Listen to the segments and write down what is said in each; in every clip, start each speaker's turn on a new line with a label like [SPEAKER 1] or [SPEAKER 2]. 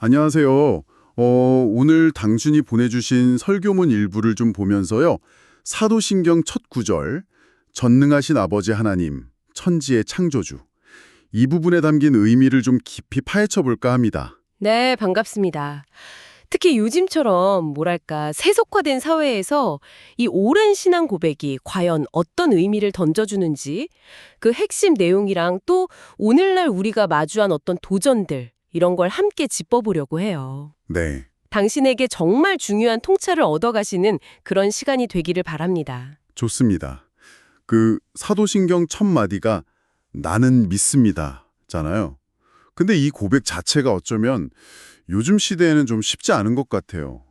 [SPEAKER 1] 안녕하세요. 오늘 당신이 보내주신 설교문 일부를 좀 보면서요. 사도신경 첫 구절, 전능하신 아버지 하나님, 천지의 창조주. 이 부분에 담긴 의미를 좀 깊이 파헤쳐 볼까 합니다.
[SPEAKER 2] 네, 반갑습니다. 특히 요즘처럼 뭐랄까 세속화된 사회에서 이 오랜 신앙 고백이 과연 어떤 의미를 던져주는지 그 핵심 내용이랑 또 오늘날 우리가 마주한 어떤 도전들 이런 걸 함께 짚어보려고 해요.
[SPEAKER 1] 네,
[SPEAKER 2] 당신에게 정말 중요한 통찰을 얻어가시는 그런 시간이 되기를 바랍니다.
[SPEAKER 1] 좋습니다. 사도신경 첫 마디가 나는 믿습니다. 잖아요. 근데 이 고백 자체가 어쩌면 요즘 시대에는 좀 쉽지 않은 것 같아요.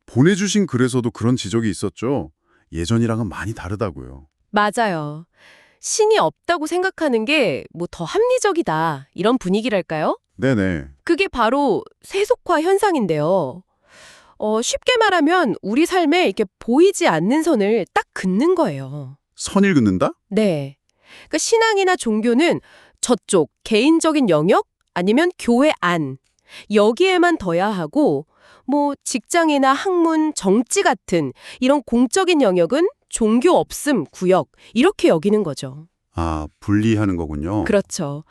[SPEAKER 1] 보내주신 글에서도 그런 지적이 있었죠. 예전이랑은 많이 다르다고요.
[SPEAKER 2] 맞아요. 신이 없다고 생각하는 게 뭐 더 합리적이다 이런 분위기랄까요?
[SPEAKER 1] 네네.
[SPEAKER 2] 그게 바로 세속화 현상인데요. 쉽게 말하면 우리 삶에 이렇게 보이지 않는 선을 딱 긋는 거예요.
[SPEAKER 1] 선을 긋는다?
[SPEAKER 2] 네. 그러니까 신앙이나 종교는 저쪽 개인적인 영역 아니면 교회 안 여기에만 둬야 하고 뭐 직장이나 학문, 정치 같은 이런 공적인 영역은 종교 없음 구역 이렇게 여기는 거죠.
[SPEAKER 1] 아, 분리하는 거군요.
[SPEAKER 2] 그렇죠.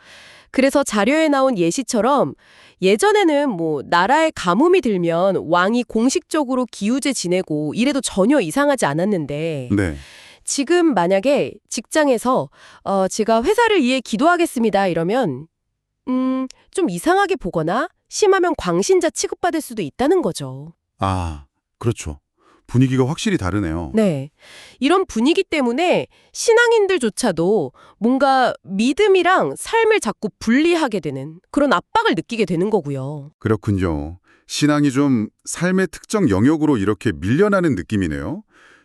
[SPEAKER 2] 그래서 자료에 나온 예시처럼 예전에는 뭐 나라에 가뭄이 들면 왕이 공식적으로 기우제 지내고 이래도 전혀 이상하지 않았는데
[SPEAKER 1] 네.
[SPEAKER 2] 지금 만약에 직장에서 제가 회사를 위해 기도하겠습니다 이러면 좀 이상하게 보거나 심하면 광신자 취급받을 수도 있다는 거죠.
[SPEAKER 1] 아, 그렇죠. 분위기가 확실히 다르네요.
[SPEAKER 2] 네. 이런 분위기 때문에 신앙인들조차도 뭔가 믿음이랑 삶을 자꾸 분리하게 되는 그런 압박을 느끼게 되는 거고요.
[SPEAKER 1] 그렇군요. 신앙이 좀 삶의 특정 영역으로 이렇게 밀려나는 느낌이네요.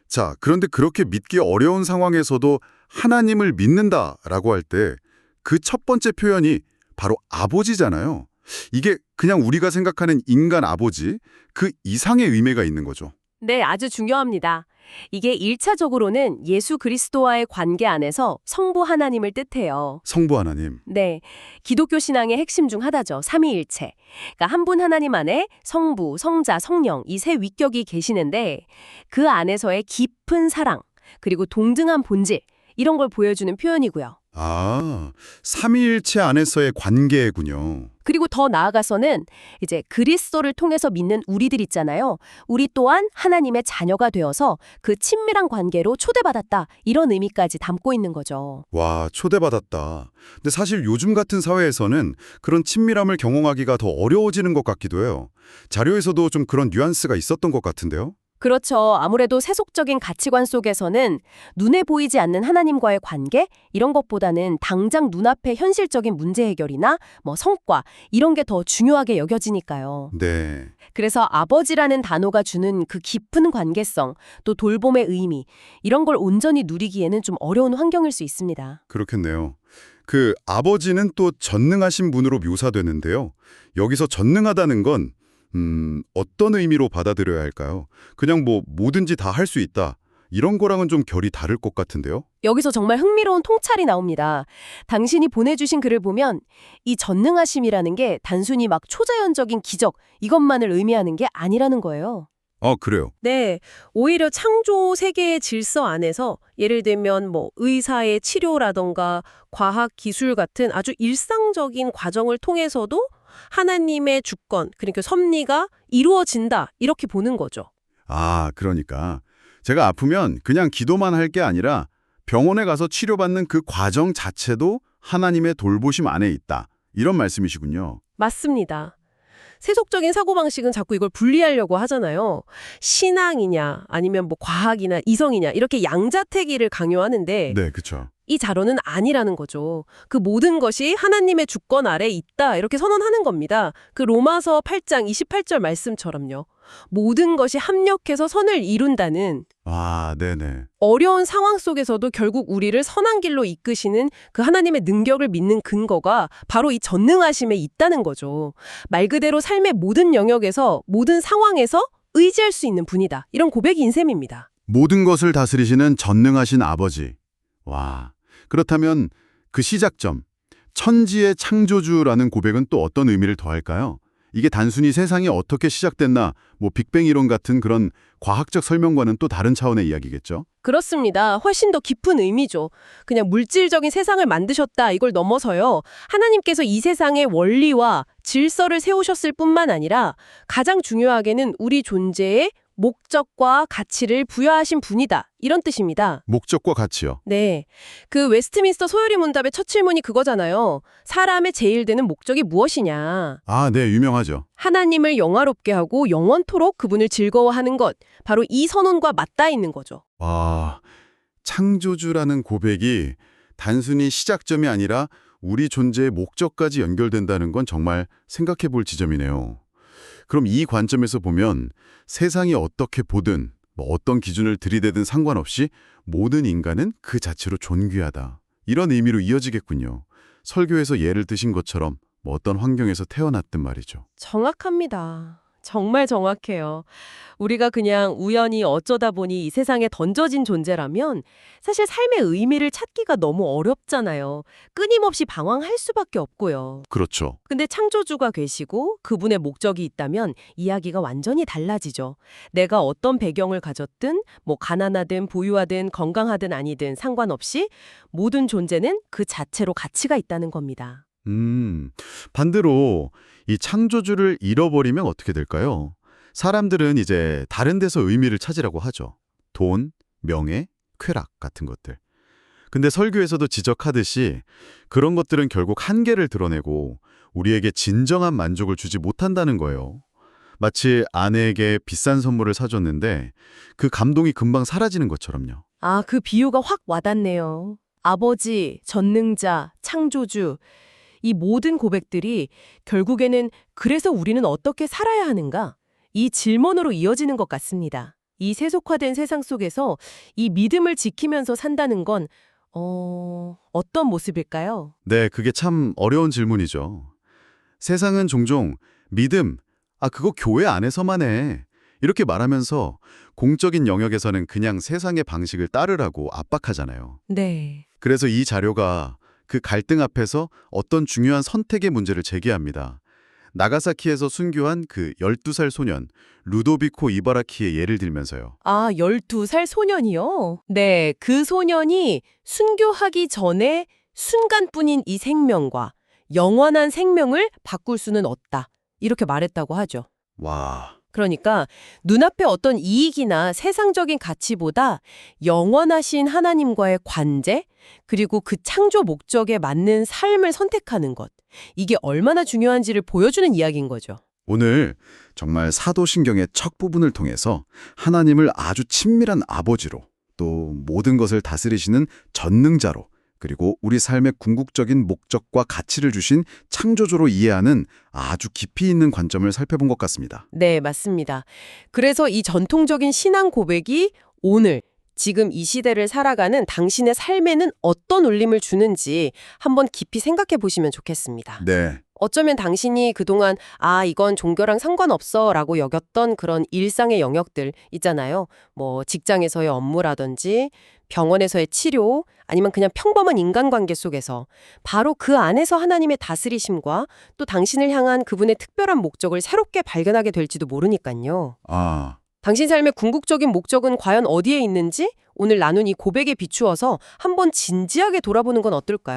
[SPEAKER 1] 자, 그런데 그렇게 믿기 어려운 상황에서도 하나님을 믿는다라고 할 때 그 첫 번째 표현이 바로 아버지잖아요. 이게 그냥 우리가 생각하는 인간 아버지, 그 이상의 의미가 있는 거죠.
[SPEAKER 2] 네, 아주 중요합니다. 이게 1차적으로는 예수 그리스도와의 관계 안에서 성부 하나님을 뜻해요.
[SPEAKER 1] 성부 하나님.
[SPEAKER 2] 네, 기독교 신앙의 핵심 중 하나죠. 삼위일체. 그러니까 한 분 하나님 안에 성부, 성자, 성령 이 세 위격이 계시는데 그 안에서의 깊은 사랑, 그리고 동등한 본질 이런 걸 보여주는 표현이고요.
[SPEAKER 1] 아, 삼위일체 안에서의 관계군요.
[SPEAKER 2] 그리고 더 나아가서는 이제 그리스도를 통해서 믿는 우리들 있잖아요. 우리 또한 하나님의 자녀가 되어서 그 친밀한 관계로 초대받았다. 이런 의미까지 담고 있는 거죠.
[SPEAKER 1] 와, 초대받았다. 근데 사실 요즘 같은 사회에서는 그런 친밀함을 경험하기가 더 어려워지는 것 같기도 해요. 자료에서도 좀 그런 뉘앙스가 있었던 것 같은데요?
[SPEAKER 2] 그렇죠. 아무래도 세속적인 가치관 속에서는 눈에 보이지 않는 하나님과의 관계 이런 것보다는 당장 눈앞의 현실적인 문제 해결이나 뭐 성과 이런 게 더 중요하게 여겨지니까요.
[SPEAKER 1] 네,
[SPEAKER 2] 그래서 아버지라는 단어가 주는 그 깊은 관계성, 또 돌봄의 의미, 이런 걸 온전히 누리기에는 좀 어려운 환경일 수 있습니다.
[SPEAKER 1] 그렇겠네요. 그 아버지는 또 전능하신 분으로 묘사되는데요. 여기서 전능하다는 건 어떤 의미로 받아들여야 할까요? 그냥 뭐 뭐든지 다 할 수 있다. 이런 거랑은 좀 결이 다를 것 같은데요?
[SPEAKER 2] 여기서 정말 흥미로운 통찰이 나옵니다. 당신이 보내주신 글을 보면 이 전능하심이라는 게 단순히 막 초자연적인 기적, 이것만을 의미하는 게 아니라는 거예요.
[SPEAKER 1] 그래요.
[SPEAKER 2] 네, 오히려 창조 세계의 질서 안에서 예를 들면 뭐 의사의 치료라던가 과학 기술 같은 아주 일상적인 과정을 통해서도 하나님의 주권, 그러니까 섭리가 이루어진다 이렇게 보는 거죠.
[SPEAKER 1] 아, 그러니까 제가 아프면 그냥 기도만 할 게 아니라 병원에 가서 치료받는 그 과정 자체도 하나님의 돌보심 안에 있다. 이런 말씀이시군요.
[SPEAKER 2] 맞습니다. 세속적인 사고방식은 자꾸 이걸 분리하려고 하잖아요. 신앙이냐 아니면 뭐 과학이나 이성이냐 이렇게 양자택일을 강요하는데
[SPEAKER 1] 네, 그렇죠.
[SPEAKER 2] 이 자료는 아니라는 거죠. 그 모든 것이 하나님의 주권 아래 있다 이렇게 선언하는 겁니다. 그 로마서 8장 28절 말씀처럼요. 모든 것이 합력해서 선을 이룬다는
[SPEAKER 1] 아, 네네.
[SPEAKER 2] 어려운 상황 속에서도 결국 우리를 선한 길로 이끄시는 그 하나님의 능력을 믿는 근거가 바로 이 전능하심에 있다는 거죠. 말 그대로 삶의 모든 영역에서 모든 상황에서 의지할 수 있는 분이다. 이런 고백인 셈입니다.
[SPEAKER 1] 모든 것을 다스리시는 전능하신 아버지. 와, 그렇다면 그 시작점, 천지의 창조주라는 고백은 또 어떤 의미를 더할까요? 이게 단순히 세상이 어떻게 시작됐나, 뭐 빅뱅 이론 같은 그런 과학적 설명과는 또 다른 차원의 이야기겠죠?
[SPEAKER 2] 그렇습니다. 훨씬 더 깊은 의미죠. 그냥 물질적인 세상을 만드셨다 이걸 넘어서요. 하나님께서 이 세상의 원리와 질서를 세우셨을 뿐만 아니라 가장 중요하게는 우리 존재에 목적과 가치를 부여하신 분이다. 이런 뜻입니다.
[SPEAKER 1] 목적과 가치요.
[SPEAKER 2] 네. 그 웨스트민스터 소요리 문답의 첫 질문이 그거잖아요. 사람의 제일 되는 목적이 무엇이냐.
[SPEAKER 1] 아, 네, 유명하죠.
[SPEAKER 2] 하나님을 영화롭게 하고 영원토록 그분을 즐거워하는 것. 바로 이 선언과 맞닿아 있는 거죠.
[SPEAKER 1] 와, 창조주라는 고백이 단순히 시작점이 아니라 우리 존재의 목적까지 연결된다는 건 정말 생각해 볼 지점이네요. 그럼 이 관점에서 보면 세상이 어떻게 보든 뭐 어떤 기준을 들이대든 상관없이 모든 인간은 그 자체로 존귀하다. 이런 의미로 이어지겠군요. 설교에서 예를 드신 것처럼 뭐 어떤 환경에서 태어났든 말이죠.
[SPEAKER 2] 정확합니다. 정말 정확해요. 우리가 그냥 우연히 어쩌다 보니 이 세상에 던져진 존재라면 사실 삶의 의미를 찾기가 너무 어렵잖아요. 끊임없이 방황할 수밖에 없고요.
[SPEAKER 1] 그렇죠.
[SPEAKER 2] 근데 창조주가 계시고 그분의 목적이 있다면 이야기가 완전히 달라지죠. 내가 어떤 배경을 가졌든 뭐 가난하든 부유하든 건강하든 아니든 상관없이 모든 존재는 그 자체로 가치가 있다는 겁니다.
[SPEAKER 1] 반대로 이 창조주를 잃어버리면 어떻게 될까요? 사람들은 이제 다른 데서 의미를 찾으라고 하죠. 돈, 명예, 쾌락 같은 것들. 근데 설교에서도 지적하듯이 그런 것들은 결국 한계를 드러내고 우리에게 진정한 만족을 주지 못한다는 거예요. 마치 아내에게 비싼 선물을 사줬는데 그 감동이 금방 사라지는 것처럼요.
[SPEAKER 2] 아, 그 비유가 확 와닿네요. 아버지, 전능자, 창조주. 이 모든 고백들이 결국에는 그래서 우리는 어떻게 살아야 하는가? 이 질문으로 이어지는 것 같습니다. 이 세속화된 세상 속에서 이 믿음을 지키면서 산다는 건 어떤 모습일까요?
[SPEAKER 1] 네, 그게 참 어려운 질문이죠. 세상은 종종 믿음, 그거 교회 안에서만 해. 이렇게 말하면서 공적인 영역에서는 그냥 세상의 방식을 따르라고 압박하잖아요.
[SPEAKER 2] 네.
[SPEAKER 1] 그래서 이 자료가 그 갈등 앞에서 어떤 중요한 선택의 문제를 제기합니다. 나가사키에서 순교한 그 12살 소년 루도비코 이바라키의 예를 들면서요.
[SPEAKER 2] 아, 12살 소년이요? 네, 그 소년이 순교하기 전에 순간뿐인 이 생명과 영원한 생명을 바꿀 수는 없다. 이렇게 말했다고 하죠.
[SPEAKER 1] 와,
[SPEAKER 2] 그러니까 눈앞에 어떤 이익이나 세상적인 가치보다 영원하신 하나님과의 관계, 그리고 그 창조 목적에 맞는 삶을 선택하는 것. 이게 얼마나 중요한지를 보여주는 이야기인 거죠.
[SPEAKER 1] 오늘 정말 사도신경의 첫 부분을 통해서 하나님을 아주 친밀한 아버지로, 또 모든 것을 다스리시는 전능자로, 그리고 우리 삶의 궁극적인 목적과 가치를 주신 창조주로 이해하는 아주 깊이 있는 관점을 살펴본 것 같습니다.
[SPEAKER 2] 네, 맞습니다. 그래서 이 전통적인 신앙 고백이 오늘 지금 이 시대를 살아가는 당신의 삶에는 어떤 울림을 주는지 한번 깊이 생각해 보시면 좋겠습니다.
[SPEAKER 1] 네,
[SPEAKER 2] 어쩌면 당신이 그동안 이건 종교랑 상관없어 라고 여겼던 그런 일상의 영역들 있잖아요. 뭐 직장에서의 업무라든지 병원에서의 치료 아니면 그냥 평범한 인간관계 속에서 바로 그 안에서 하나님의 다스리심과 또 당신을 향한 그분의 특별한 목적을 새롭게 발견하게 될지도 모르니까요. 당신 삶의 궁극적인 목적은 과연 어디에 있는지 오늘 나눈 이 고백에 비추어서 한번 진지하게 돌아보는 건 어떨까요?